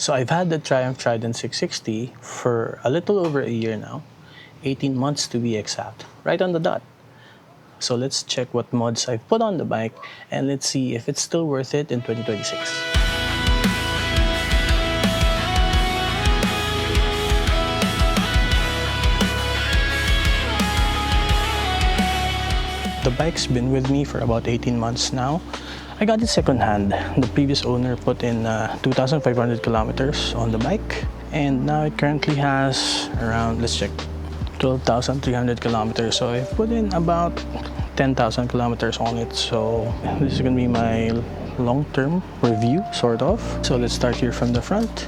So I've had the Trident 660 for a little over a year now, 18 months to be exact, right on the dot. So let's check what mods I've put on the bike and let's see if it's still worth it in 2026. The bike's been with me for about 18 months now. I got it secondhand. The previous owner put in 2,500 kilometers on the bike, and now it currently has around, let's check, 12,300 kilometers. So I've put in about 10,000 kilometers on it. So this is gonna be my long-term review, sort of. So let's start here from the front.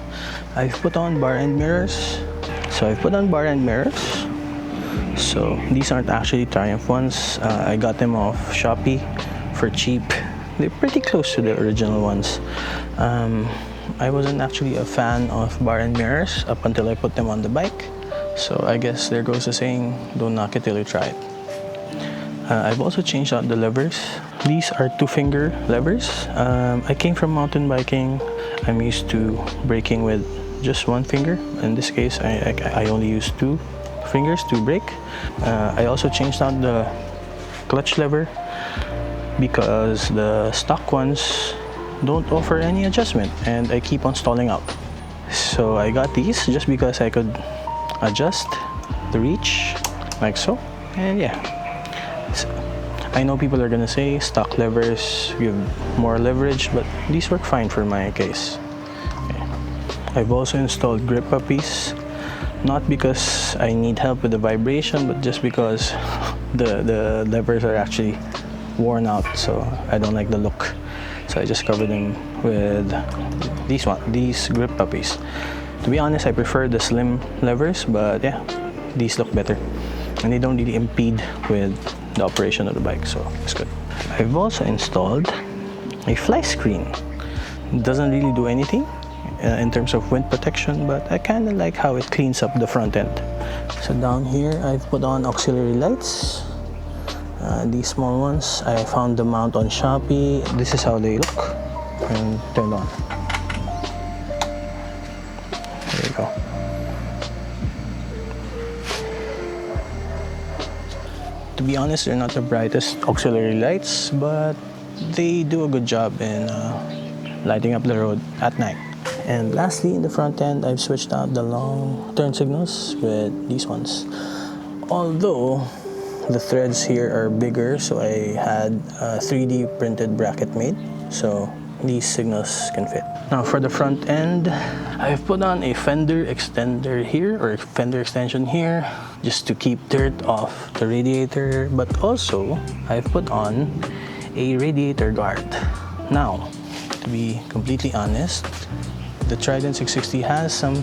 I've put on bar end mirrors. So these aren't actually Triumph ones. I got them off Shopee for cheap. They're pretty close to the original ones. I wasn't actually a fan of bar and mirrors up until I put them on the bike. So I guess there goes the saying, don't knock it till you try it. I've also changed out the levers. These are 2-finger levers. I came from mountain biking. I'm used to braking with just 1 finger. In this case, I only use 2 fingers to brake. I also changed out the clutch lever because the stock ones don't offer any adjustment and I keep on stalling out. So I got these just because I could adjust the reach like so, and yeah. So, I know people are gonna say stock levers give more leverage, but these work fine for my case. Okay. I've also installed grip puppies, not because I need help with the vibration, but just because the levers are actually worn out, so I don't like the look. So I just covered them with these grip puppies. To be honest, I prefer the slim levers, but yeah, these look better and they don't really impede with the operation of the bike, so it's good. I've also installed a fly screen. It doesn't really do anything in terms of wind protection, but I kind of like how it cleans up the front end. So down here I've put on auxiliary lights. These small ones, I found the mount on Shopee. This is how they look, and turned on. There you go. To be honest, they're not the brightest auxiliary lights, but they do a good job in lighting up the road at night. And lastly, in the front end, I've switched out the long turn signals with these ones. Although the threads here are bigger, so I had a 3D printed bracket made, so these signals can fit. Now for the front end, I've put on a fender extender here, or fender extension here, just to keep dirt off the radiator, but also I've put on a radiator guard. Now, to be completely honest, the Trident 660 has some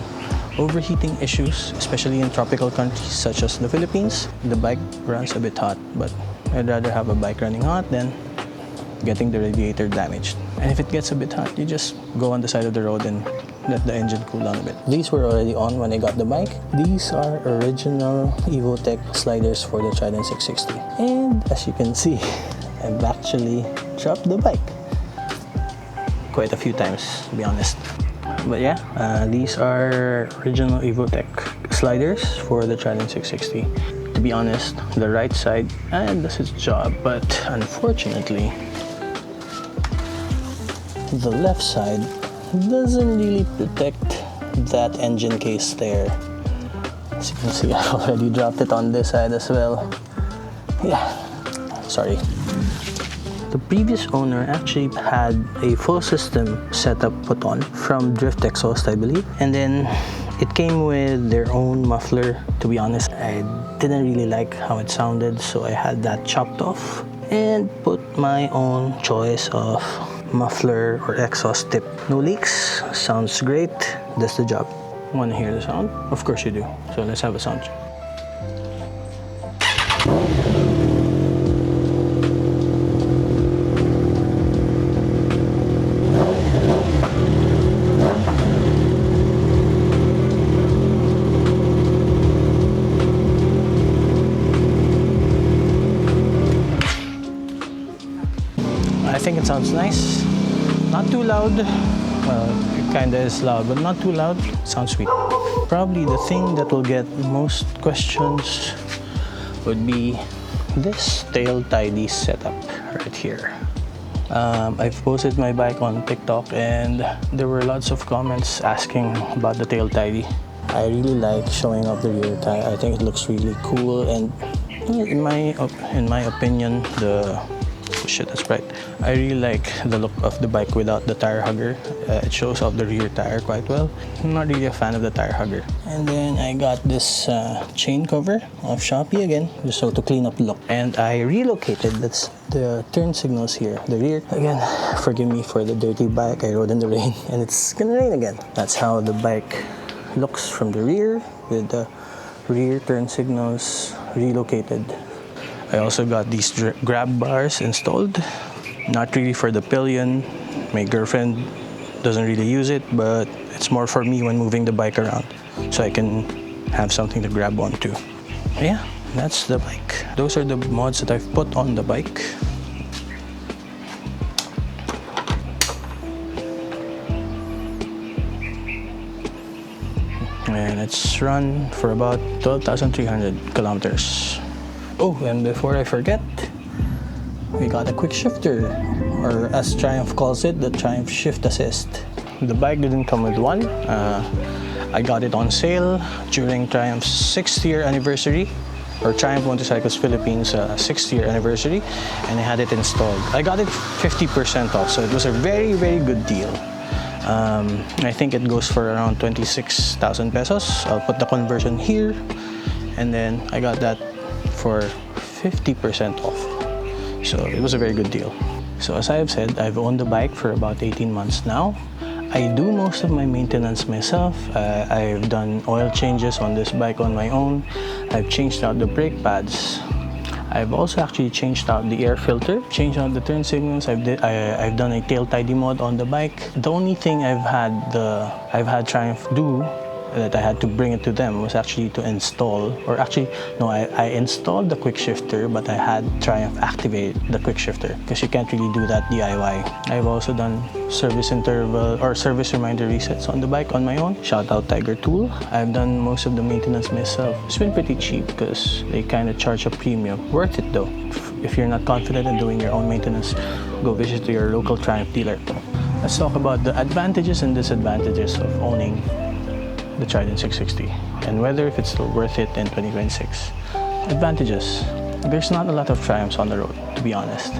overheating issues, especially in tropical countries such as the Philippines. The bike runs a bit hot, but I'd rather have a bike running hot than getting the radiator damaged. And if it gets a bit hot, you just go on the side of the road and let the engine cool down a bit. These were already on when I got the bike. These are original Evotech sliders for the Trident 660. And as you can see, I've actually dropped the bike quite a few times, to be honest. But yeah, these are original Evotech sliders for the Trident 660. To be honest, the right side does its job, but unfortunately, the left side doesn't really protect that engine case there. As you can see, I already dropped it on this side as well. Yeah, sorry. The previous owner actually had a full system setup put on from Drift Exhaust, I believe. And then it came with their own muffler. To be honest, I didn't really like how it sounded, so I had that chopped off and put my own choice of muffler or exhaust tip. No leaks, sounds great, does the job. Want to hear the sound? Of course you do. So let's have a sound check. I think it sounds nice. Not too loud. Kinda is loud, but not too loud. Sounds sweet. Probably the thing that will get most questions would be this tail tidy setup right here. I've posted my bike on TikTok and there were lots of comments asking about the tail tidy. I really like showing off the rear tire. I think it looks really cool, and in my opinion, that's right. I really like the look of the bike without the tire hugger. It shows off the rear tire quite well. I'm not really a fan of the tire hugger. And then I got this chain cover of Shopee again, just so to clean up the look. And I relocated the turn signals here. The rear, again, forgive me for the dirty bike. I rode in the rain and it's gonna rain again. That's how the bike looks from the rear, with the rear turn signals relocated. I also got these grab bars installed. Not really for the pillion. My girlfriend doesn't really use it, but it's more for me when moving the bike around, so I can have something to grab onto. Yeah, that's the bike. Those are the mods that I've put on the bike. And it's run for about 12,300 kilometers. Oh, and before I forget, we got a quick shifter, or as Triumph calls it, the Triumph Shift Assist. The bike didn't come with one. I got it on sale during Triumph's 6th year anniversary, or Triumph Motorcycles Philippines 6th year anniversary, and I had it installed. I got it 50% off, so it was a very, very good deal. I think it goes for around 26,000 pesos. I'll put the conversion here, and then I got that for 50% off. So it was a very good deal. So as I have said, I've owned the bike for about 18 months now. I do most of my maintenance myself. I've done oil changes on this bike on my own. I've changed out the brake pads. I've also actually changed out the air filter, changed out the turn signals. I've done a tail tidy mod on the bike. The only thing I've had Triumph do, that I had to bring it to them, was actually to install, or actually, no, I installed the quick shifter, but I had Triumph activate the quick shifter, because you can't really do that DIY. I've also done service interval or service reminder resets on the bike on my own. Shout out Tiger Tool. I've done most of the maintenance myself. It's been pretty cheap because they kind of charge a premium. Worth it though. If you're not confident in doing your own maintenance, go visit your local Triumph dealer. Let's talk about the advantages and disadvantages of owning the Trident 660 and whether if it's still worth it in 2026. Advantages. There's not a lot of Triumphs on the road, to be honest.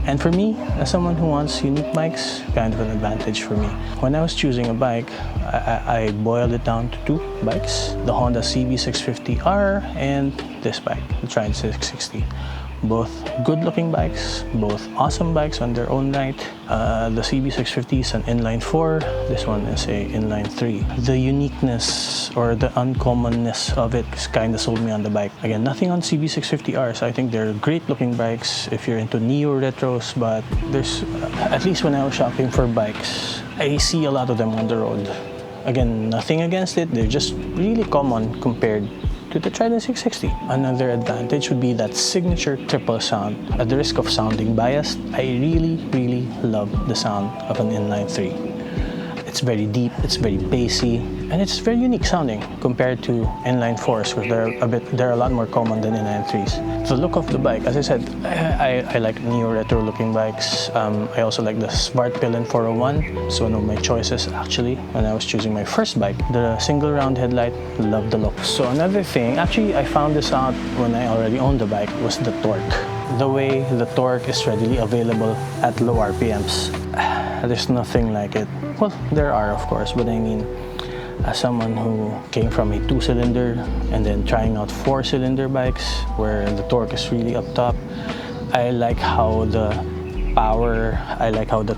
And for me, as someone who wants unique bikes, kind of an advantage for me. When I was choosing a bike, I boiled it down to two bikes, the Honda CB650R and this bike, the Trident 660. Both good-looking bikes, both awesome bikes on their own right. The CB650 is an inline 4, this one is a inline 3. The uniqueness or the uncommonness of it kind of sold me on the bike. Again, nothing on CB650Rs. I think they're great-looking bikes if you're into neo-retros, but there's, at least when I was shopping for bikes, I see a lot of them on the road. Again, nothing against it, they're just really common compared to the Trident 660. Another advantage would be that signature triple sound. At the risk of sounding biased, I really love the sound of an inline 3. It's very deep, it's very bassy, and it's very unique sounding compared to inline 4s, because they're a lot more common than inline 3s. The look of the bike, as I said, I like neo-retro looking bikes. I also like the Smart Pillion 401. It's one of my choices actually when I was choosing my first bike. The single round headlight, love the look. So another thing, actually I found this out when I already owned the bike, was the torque. The way the torque is readily available at low RPMs. There's nothing like it. Well, there are of course, but I mean, as someone who came from a 2-cylinder and then trying out 4-cylinder bikes where the torque is really up top, I like how the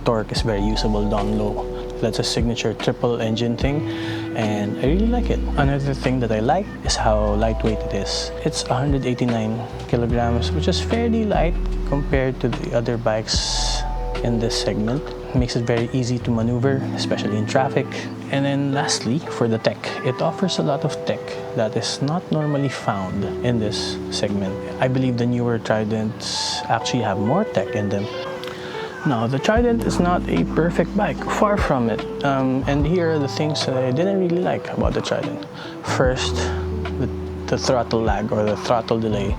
torque is very usable down low. That's a signature triple engine thing, and I really like it. Another thing that I like is how lightweight it is. It's 189 kilograms, which is fairly light compared to the other bikes in this segment. It makes it very easy to maneuver, especially in traffic. And then lastly, for the tech, it offers a lot of tech that is not normally found in this segment. I believe the newer Tridents actually have more tech in them. Now, the Trident is not a perfect bike, far from it. And here are the things that I didn't really like about the Trident. First, the throttle lag or the throttle delay.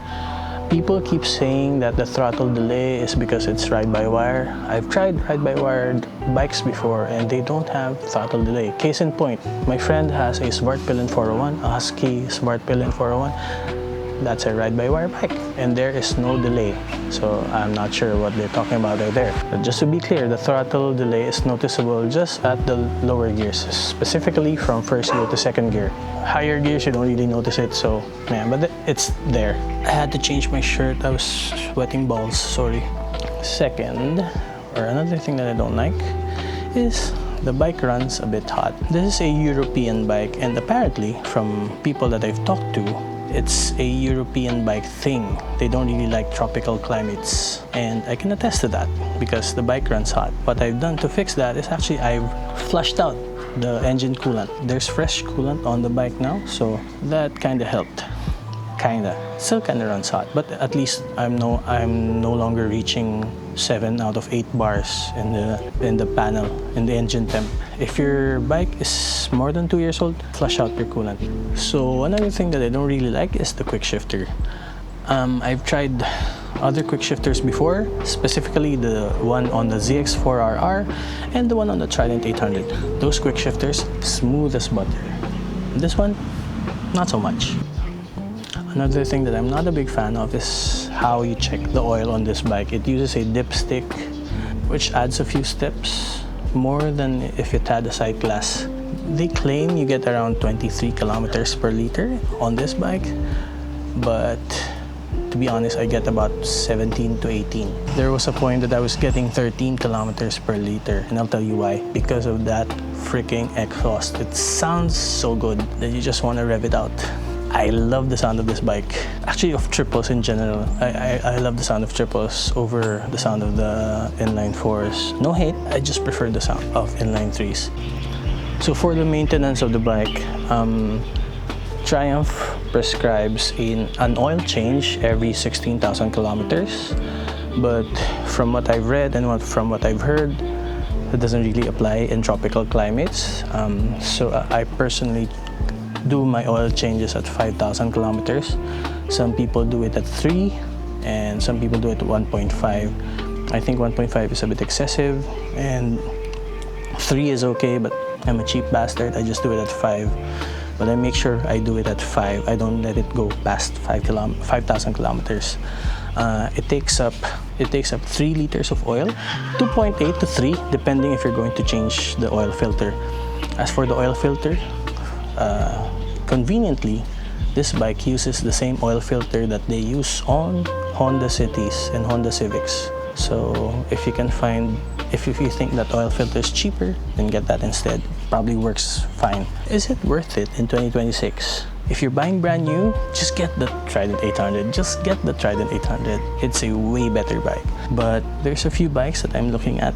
People keep saying that the throttle delay is because it's ride-by-wire. I've tried ride-by-wire bikes before and they don't have throttle delay. Case in point, my friend has a Svartpilen 401, a Husky Svartpilen 401. That's a ride-by-wire bike and there is no delay. So I'm not sure what they're talking about right there. But just to be clear, the throttle delay is noticeable just at the lower gears, specifically from first gear to second gear. Higher gears, you don't really notice it, so yeah, but it's there. I had to change my shirt. I was sweating balls, sorry. Second, or another thing that I don't like, is the bike runs a bit hot. This is a European bike, and apparently, from people that I've talked to, it's a European bike thing. They don't really like tropical climates, and I can attest to that because the bike runs hot. What I've done to fix that is actually I've flushed out the engine coolant. There's fresh coolant on the bike now, so that kind of helped. Still kind of runs hot, but at least I'm no longer reaching 7 out of 8 bars in the panel, in the engine temp. If your bike is more than 2 years old, flush out your coolant. So another thing that I don't really like is the quick shifter. I've tried other quick shifters before, specifically the one on the ZX4RR and the one on the Trident 800. Those quick shifters, smooth as butter. This one, not so much. Another thing that I'm not a big fan of is how you check the oil on this bike. It uses a dipstick, which adds a few steps, more than if it had a sight glass. They claim you get around 23 kilometers per liter on this bike, but to be honest, I get about 17 to 18. There was a point that I was getting 13 kilometers per liter, and I'll tell you why. Because of that freaking exhaust. It sounds so good that you just want to rev it out. I love the sound of this bike. Actually, of triples in general. I love the sound of triples over the sound of the inline 4s. No hate, I just prefer the sound of inline 3s. So for the maintenance of the bike, Triumph prescribes an oil change every 16,000 kilometers. But from what I've read and from what I've heard, it doesn't really apply in tropical climates. So I personally do my oil changes at 5,000 kilometers. Some people do it at 3 and some people do it at 1.5. I think 1.5 is a bit excessive and 3 is okay, but I'm a cheap bastard. I just do it at 5. But I make sure I do it at 5. I don't let it go past 5,000 kilometers. It takes up 3 liters of oil, 2.8 to 3, depending if you're going to change the oil filter. As for the oil filter, conveniently, this bike uses the same oil filter that they use on Honda Cities and Honda Civics. So if you think that oil filter is cheaper, then get that instead. Probably works fine. Is it worth it in 2026? If you're buying brand new, just get the Trident 800. Just get the Trident 800. It's a way better bike. But there's a few bikes that I'm looking at,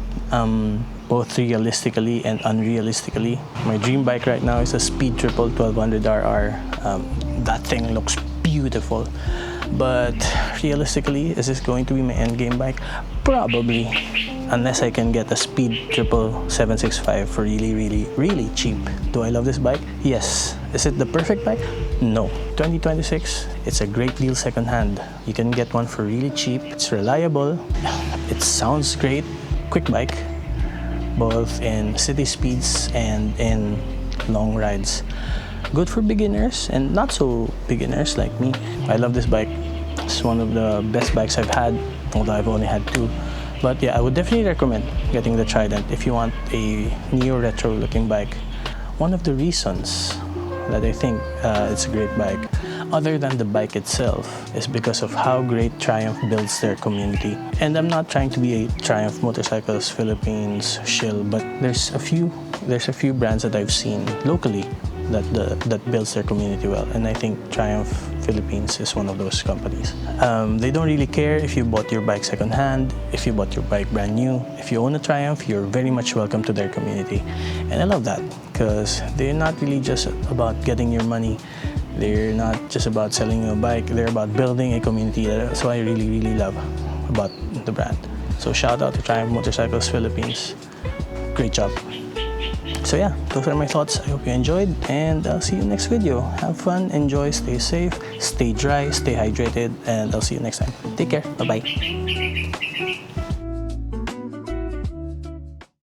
both realistically and unrealistically. My dream bike right now is a Speed Triple 1200RR. That thing looks beautiful. But realistically, is this going to be my endgame bike? Probably, unless I can get a Speed Triple 765 for really cheap. Do I love this bike? Yes. Is it the perfect bike? No. 2026, it's a great deal secondhand. You can get one for really cheap. It's reliable. It sounds great. Quick bike, both in city speeds and in long rides. Good for beginners and not so beginners like me. I love this bike. It's one of the best bikes I've had, although I've only had 2. But yeah, I would definitely recommend getting the Trident if you want a neo-retro looking bike. One of the reasons that I think it's a great bike, other than the bike itself, is because of how great Triumph builds their community. And I'm not trying to be a Triumph Motorcycles Philippines shill, but there's a few brands that I've seen locally that builds their community well, and I think Triumph Philippines is one of those companies. They don't really care if you bought your bike secondhand, if you bought your bike brand new. If you own a Triumph, you're very much welcome to their community, and I love that because they're not really just about getting your money. They're not just about selling you a bike. They're about building a community. That's what I really love about the brand. So shout out to Triumph Motorcycles Philippines. Great job. So yeah, those are my thoughts. I hope you enjoyed, and I'll see you next video. Have fun, enjoy, stay safe, stay dry, stay hydrated, and I'll see you next time. Take care. Bye-bye.